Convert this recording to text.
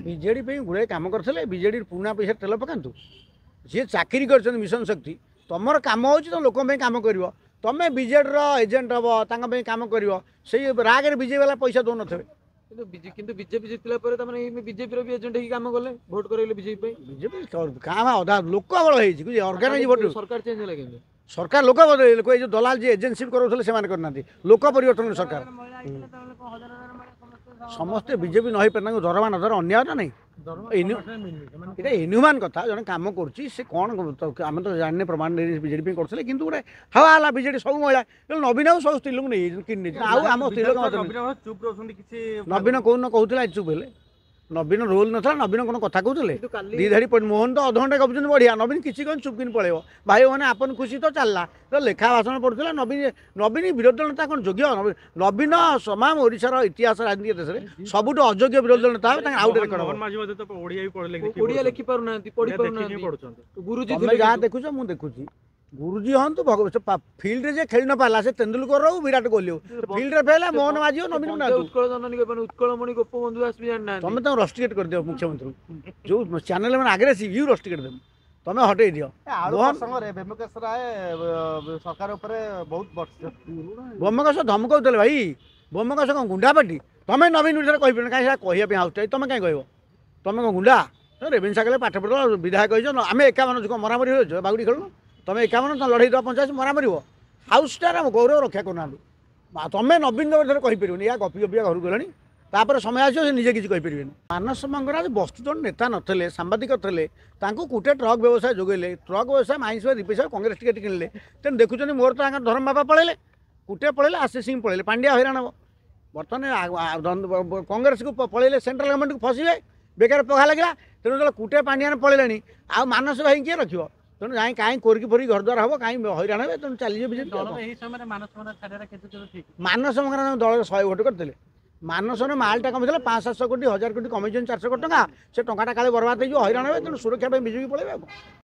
BJD ପାଇଁ ଗୁଡ଼ାଏ କାମ କରିଥିଲେ। ବିଜେଡି ପୁରୁଣା ପଇସା ତେଲ ପକାନ୍ତୁ। ଯିଏ ଚାକିରି କରିଛନ୍ତି ମିଶନ ଶକ୍ତି, ତମର କାମ ହେଉଛି ତ ଲୋକଙ୍କ ପାଇଁ କାମ କରିବ। ତମେ ବିଜେଡ଼ିର ଏଜେଣ୍ଟ ହେବ, ତାଙ୍କ ପାଇଁ କାମ କରିବ। ସେଇ ରାଗରେ ବିଜେପି ବାଲା ପଇସା ଦେଉନଥିବେ। କିନ୍ତୁ ବିଜେପି ଜିତିଲା ପରେ ତାମାନେ ବିଜେପିର ବି ଏଜେଣ୍ଟ ହେଇକି କାମ କଲେ, ଭୋଟ କରାଇଲେ ବିଜେପି ପାଇଁ। ବିଜେପି କାଁ ଅଧା ଲୋକ ବଳ ହେଇଛି ଅର୍ଗାନାଇଜ ଭୋଟ। ସରକାର ଚେଞ୍ଜ ହେଲା କେମିତି? ସରକାର ଲୋକ ବଦଳେଇଲେ। ଲୋକ ଏଇ ଯେଉଁ ଦଲାଲ ଯିଏ ଏଜେନ୍ସି କରୁଥିଲେ ସେମାନେ କରିନାହାନ୍ତି। ଲୋକ ପରିବର୍ତ୍ତନ ସରକାର। ସମସ୍ତେ ବିଜେପି ନ ହେଇପାରେ, ତାଙ୍କୁ ଦରମା ନ ଦର ଅନ୍ୟାୟ ନା ନାହିଁ। ଏଇଟା ଇନହ୍ୟୁମାନ କଥା। ଜଣେ କାମ କରୁଛି ସେ କ'ଣ ଆମେ ତ ଜାଣିନେ ପ୍ରମାଣ ନେଇ ବିଜେଡି ପାଇଁ କରୁଥିଲେ, କିନ୍ତୁ ଗୋଟେ ହାୱା ହେଲା ବିଜେଡି ସବୁ ମହିଳା ନବୀନ ସବୁ ସ୍ତ୍ରୀ ଲୋକ ନେଇ କିଣି ନେଇଛି। ଆଉ ଆମ ସ୍ତ୍ରୀ ଲୋକ ନବୀନ କୋଉଦିନ କହୁଥିଲା ଚୁପ୍ ହେଲେ? ନବୀନ ରୋଲ ନଥିଲା। ନବୀନ କ'ଣ କଥା କହୁଥିଲେ? ଦି ଧାଡ଼ି ମୋହନ ତ ଅଧଘଣ୍ଟା ଗପୁଛନ୍ତି ବଢ଼ିଆ। ନବୀନ କିଛି କ'ଣ ଚୁପ୍ କିନି ପଳେଇବ। ଭାଇ ମାନେ ଆପଣ ଖୁସି ତ ଚାଲିଲା। ତ ଲେଖା ଭାଷଣ ପଢ଼ୁଥିଲା। ନବୀନ ବିରୋଧୀ ଦଳ ନେତା କ'ଣ ଯୋଗ୍ୟ? ନବୀନ ସମାମ ଓଡ଼ିଶାର ଇତିହାସ ରାଜନୀତି ଦେଶରେ ସବୁଠୁ ଅଯୋଗ୍ୟ ବିରୋଧୀ ଦଳ ନେତା ହେବେ। ତାଙ୍କ ଆଉ ଗୋଟେ ରେକର୍ଡ ଓଡ଼ିଆ ଲେଖି ପାରୁନାହାନ୍ତି, ପଢି ପାରୁନାହାନ୍ତି। ଗୁରୁଜୀ ତମେ ଯାହା ଦେଖୁଛ ମୁଁ ଦେଖୁଛି। ଗୁରୁଜୀ ହଅନ୍ତୁ, ଫିଲ୍ଡରେ ଯେ ଖେଳି ନ ପାରିଲା ସେ ତେନ୍ଦୁଲକର ହଉ ବିରାଟ କୋହଲି ହଉ, ଫିଲ୍ଡରେ ଫେରିଲା ମୋହନ ମାଝି ହଉ ନବୀନ ଉତ୍କଳ ଜନନୀ ଉତ୍କଳମଣି ଗୋପବନ୍ଧୁ ଦାସ ବି ଜାଣିନାହାନ୍ତି। ତମେ ତାଙ୍କୁ ରଷ୍ଟିକେଟ୍ କରିଦିଅ ମୁଖ୍ୟମନ୍ତ୍ରୀ। ଯେଉଁ ଚ୍ୟାନେଲ ମାନେ ଆଗ୍ରେସିଭ ୟୁ ରଷ୍ଟିକେଟ୍ ଦେବ। ତମେ ହଟେଇ ଦିଅ। ସରକାର ଉପରେ ବହୁତ ବୋମକସ ଧମକଉଥିଲେ ଭାଇ। ବୋମକସ କ'ଣ ଗୁଣ୍ଡା ପାଟି? ତମେ ନବୀନ ବିଷୟରେ କହିପାରିବ କାହିଁ ସେଟା କହିବା ପାଇଁ ଆସୁଛ? ତମେ କାହିଁ କହିବ? ତମେ କ'ଣ ଗୁଣ୍ଡା? ରେଭେନ୍ସା କଲେ ପାଠ ପଢ଼ିବ ବିଧାୟକ କହିଛ। ଆମେ 51 କ'ଣ ମରାମରି ହେଉଛ? ବାଗୁଡ଼ି ଖେଳୁନ। ତମେ 51 ତମେ ଲଢ଼େଇ ଦେବା 85 ମରାମରିବ। ହାଉସ୍ଟାର ଆମ ଗୌରବ ରକ୍ଷା କରୁନାହାନ୍ତି। ତମେ ନବୀନ ବିଷୟରେ କହିପାରିବନି। ୟା ଗପି ଗପିଆ ଘରକୁ ଗଲେଣି। ତାପରେ ସମୟ ଆସିବ ସେ ନିଜେ କିଛି କହିପାରିବେନି। ମାନସ ମଙ୍ଗରାଜ ବସ୍ତୁତ ନେତା ନଥିଲେ, ସାମ୍ବାଦିକ ଥିଲେ। ତାଙ୍କୁ ଗୋଟେ ଟ୍ରକ୍ ବ୍ୟବସାୟ ଯୋଗାଇଲେ। ଟ୍ରକ୍ ବ୍ୟବସାୟ ମାଇନ୍ସ ରିପେସ କଂଗ୍ରେସ ଟିକେଟ୍ କିଣିଲେ। ତେଣୁ ଦେଖୁଛନ୍ତି ମୋର ତ ତାଙ୍କର ଧର୍ମ ବାପା ପଳେଇଲେ, କୁଟେ ପଳେଇଲେ, ଆଶିଷ ସିଂ ପଳେଇଲେ, ପାଣ୍ଡିଆ ହଇରାଣ ହେବ। ବର୍ତ୍ତମାନ କଂଗ୍ରେସକୁ ପଳେଇଲେ, ସେଣ୍ଟ୍ରାଲ ଗଭର୍ଣ୍ଣମେଣ୍ଟକୁ ଫସିବେ। ବେକାର ପଘା ଲାଗିଲା। ତେଣୁ ଯେତେବେଳେ କୁଟେ ପାଣ୍ଡିଆନ ପଳେଇଲେଣି, ଆଉ ମାନସ ଭାଇ କିଏ ରଖିବ? ତେଣୁ ଯାଇ କାହିଁ କୋରିକି ଫୋରିକି ଘରଦ୍ୱାର ହେବ, କାହିଁ ହଇରାଣ ହେବେ। ତେଣୁ ଚାଲିଯିବ ବିଜେପି। ମାନସ ମଙ୍ଗରାଜ ଦଳରେ 100 ଭୋଟ କରିଥିଲେ। ମାନସର ମାଲଟା କମିଥିଲା 500-700 କୋଟି 1000 କୋଟି କମେଇଛନ୍ତି 400 କୋଟି ଟଙ୍କା। ସେ ଟଙ୍କାଟା କାଳେ ବରବାଦ ହେଇଯିବ, ହଇରାଣ ହେବେ। ତେଣୁ ସୁରକ୍ଷା ପାଇଁ ବିଜେପି ପଳେଇବେ।